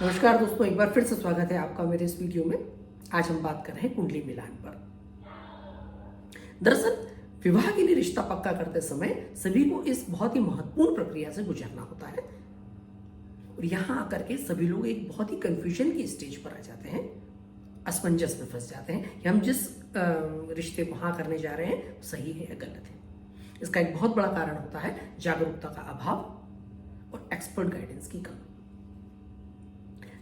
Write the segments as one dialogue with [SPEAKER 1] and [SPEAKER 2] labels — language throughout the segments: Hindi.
[SPEAKER 1] नमस्कार दोस्तों, एक बार फिर से स्वागत है आपका मेरे इस वीडियो में। आज हम बात कर रहे हैं कुंडली मिलान पर। दरअसल विवाह के लिए रिश्ता पक्का करते समय सभी को इस बहुत ही महत्वपूर्ण प्रक्रिया से गुजरना होता है और यहाँ आकर के सभी लोग एक बहुत ही कंफ्यूजन की स्टेज पर आ जाते हैं, असमंजस में फंस जाते हैं कि हम जिस रिश्ते को हाँ करने जा रहे हैं वो सही है या गलत है। इसका एक बहुत बड़ा कारण होता है जागरूकता का अभाव और एक्सपर्ट गाइडेंस की कमी।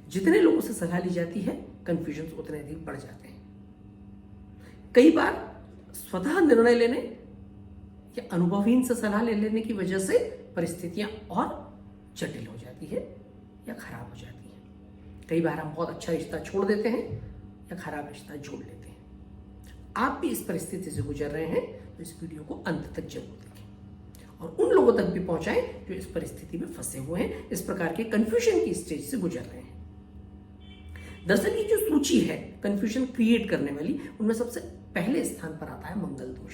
[SPEAKER 1] जितने लोगों से सलाह ली जाती है कंफ्यूजन उतने अधिक बढ़ जाते हैं। कई बार स्वतः निर्णय लेने या अनुभवहीन से सलाह ले लेने की वजह से परिस्थितियां और जटिल हो जाती है या खराब हो जाती है। कई बार हम बहुत अच्छा रिश्ता छोड़ देते हैं या खराब रिश्ता जोड़ लेते हैं। आप भी इस परिस्थिति से गुजर रहे हैं तो इस वीडियो को अंत तक जरूर देखें और उन लोगों तक भी पहुंचाएं जो इस परिस्थिति में फंसे हुए हैं, इस प्रकार के कंफ्यूजन की स्टेज से गुजर रहे हैं। दरअसल ये जो सूची है कंफ्यूजन क्रिएट करने वाली, उनमें सबसे पहले स्थान पर आता है मंगल दोष।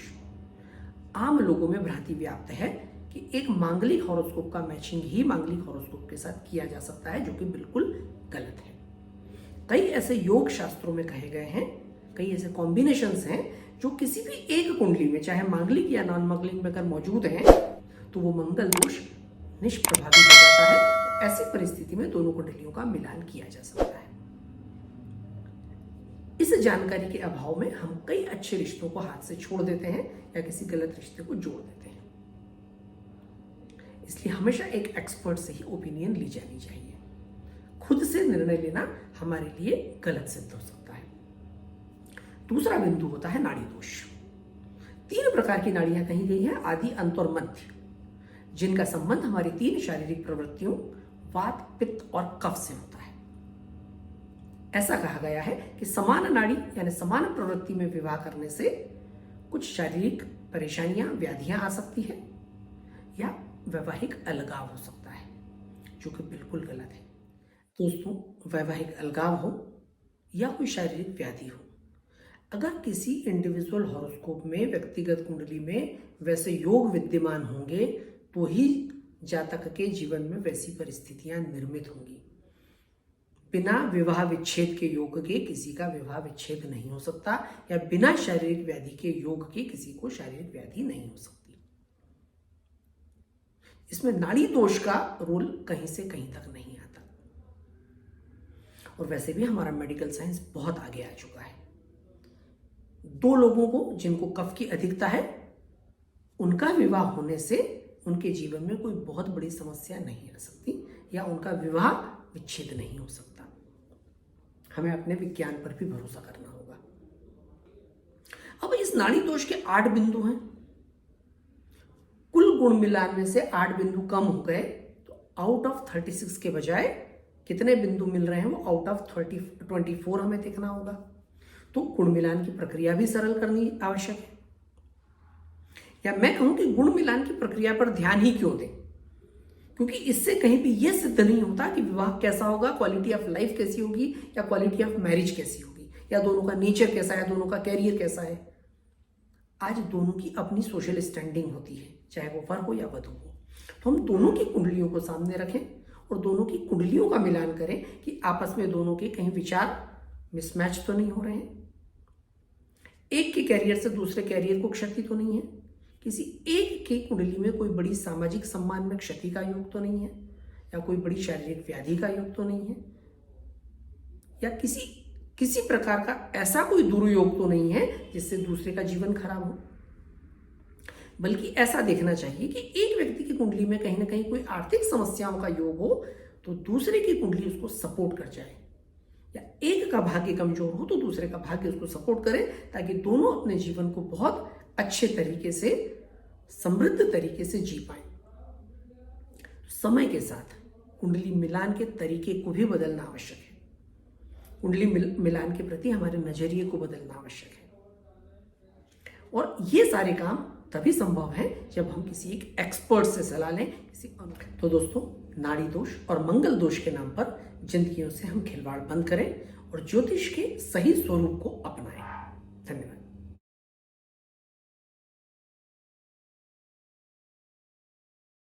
[SPEAKER 1] आम लोगों में भ्रांति व्याप्त है कि एक मांगलिक हॉरोस्कोप का मैचिंग ही मांगलिक हॉरोस्कोप के साथ किया जा सकता है, जो कि बिल्कुल गलत है। कई ऐसे योग शास्त्रों में कहे गए हैं, कई ऐसे कॉम्बिनेशंस हैं जो किसी भी एक कुंडली में, चाहे मांगलिक या नॉन मांगलिक में अगर मौजूद हैं तो वो मंगल दोष निष्प्रभावी हो जाता है। ऐसी परिस्थिति में दोनों कुंडलियों का मिलान किया जा सकता है। इस जानकारी के अभाव में हम कई अच्छे रिश्तों को हाथ से छोड़ देते हैं या किसी गलत रिश्ते को जोड़ देते हैं। इसलिए हमेशा एक एक्सपर्ट से ही ओपिनियन ली जानी चाहिए। खुद से निर्णय लेना हमारे लिए गलत सिद्ध हो सकता है। दूसरा बिंदु होता है नाड़ी दोष। 3 प्रकार की नाड़ियां कही गई हैं, आदि, अंत और मध्य, जिनका संबंध हमारी 3 शारीरिक प्रवृत्तियों वात, पित्त और कफ से होता है। ऐसा कहा गया है कि समान नाड़ी यानी समान प्रवृत्ति में विवाह करने से कुछ शारीरिक परेशानियां, व्याधियां आ सकती है या वैवाहिक अलगाव हो सकता है, जो कि बिल्कुल गलत है। दोस्तों, वैवाहिक अलगाव हो या कोई शारीरिक व्याधि हो, अगर किसी इंडिविजुअल हॉरोस्कोप में, व्यक्तिगत कुंडली में वैसे योग विद्यमान होंगे तो ही जातक के जीवन में वैसी परिस्थितियां निर्मित होंगी। बिना विवाह विच्छेद के योग के किसी का विवाह विच्छेद नहीं हो सकता, या बिना शारीरिक व्याधि के योग के किसी को शारीरिक व्याधि नहीं हो सकती। इसमें नाड़ी दोष का रोल कहीं से कहीं तक नहीं आता। और वैसे भी हमारा मेडिकल साइंस बहुत आगे आ चुका है। 2 लोगों को जिनको कफ की अधिकता है, उनका विवाह होने से उनके जीवन में कोई बहुत बड़ी समस्या नहीं आ सकती या उनका विवाह विच्छेद नहीं हो सकता। हमें अपने विज्ञान पर भी भरोसा करना होगा। अब इस नाड़ी दोष के 8 बिंदु हैं। कुल गुण मिलान में से 8 बिंदु कम हो गए तो आउट ऑफ 36 के बजाय कितने बिंदु मिल रहे हैं वो आउट ऑफ 24 हमें देखना होगा। तो गुण मिलान की प्रक्रिया भी सरल करनी आवश्यक है। या मैं कहूं कि गुण मिलान की प्रक्रिया पर ध्यान ही क्यों दें, क्योंकि इससे कहीं भी यह सिद्ध नहीं होता कि विवाह कैसा होगा, क्वालिटी ऑफ लाइफ कैसी होगी या क्वालिटी ऑफ मैरिज कैसी होगी, या दोनों का नेचर कैसा है, दोनों का कैरियर कैसा है। आज दोनों की अपनी सोशल स्टैंडिंग होती है, चाहे वो वर हो या वधू हो। तो हम दोनों की कुंडलियों को सामने रखें और दोनों की कुंडलियों का मिलान करें कि आपस में दोनों के कहीं विचार मिसमैच तो नहीं हो रहे हैं, एक के कैरियर से दूसरे कैरियर को क्षति तो नहीं है, किसी एक की कुंडली में कोई बड़ी सामाजिक सम्मान में क्षति का योग तो नहीं है, या कोई बड़ी शारीरिक व्याधि का योग तो नहीं है, या किसी प्रकार का ऐसा कोई दुर्योग तो नहीं है जिससे दूसरे का जीवन खराब हो। बल्कि ऐसा देखना चाहिए कि एक व्यक्ति की कुंडली में कहीं ना कहीं कोई आर्थिक समस्याओं का योग हो तो दूसरे की कुंडली उसको सपोर्ट कर जाए, या एक का भाग्य कमजोर हो तो दूसरे का भाग्य उसको सपोर्ट करे, ताकि दोनों अपने जीवन को बहुत अच्छे तरीके से, समृद्ध तरीके से जी पाए। समय के साथ कुंडली मिलान के तरीके को भी बदलना आवश्यक है। कुंडली मिलान के प्रति हमारे नजरिए को बदलना आवश्यक है। और ये सारे काम तभी संभव है जब हम किसी एक एक्सपर्ट से सलाह लें, तो दोस्तों, नाड़ी दोष और मंगल दोष के नाम पर जिंदगियों से हम खिलवाड़ बंद करें और ज्योतिष के सही स्वरूप को अपनाएं। धन्यवाद।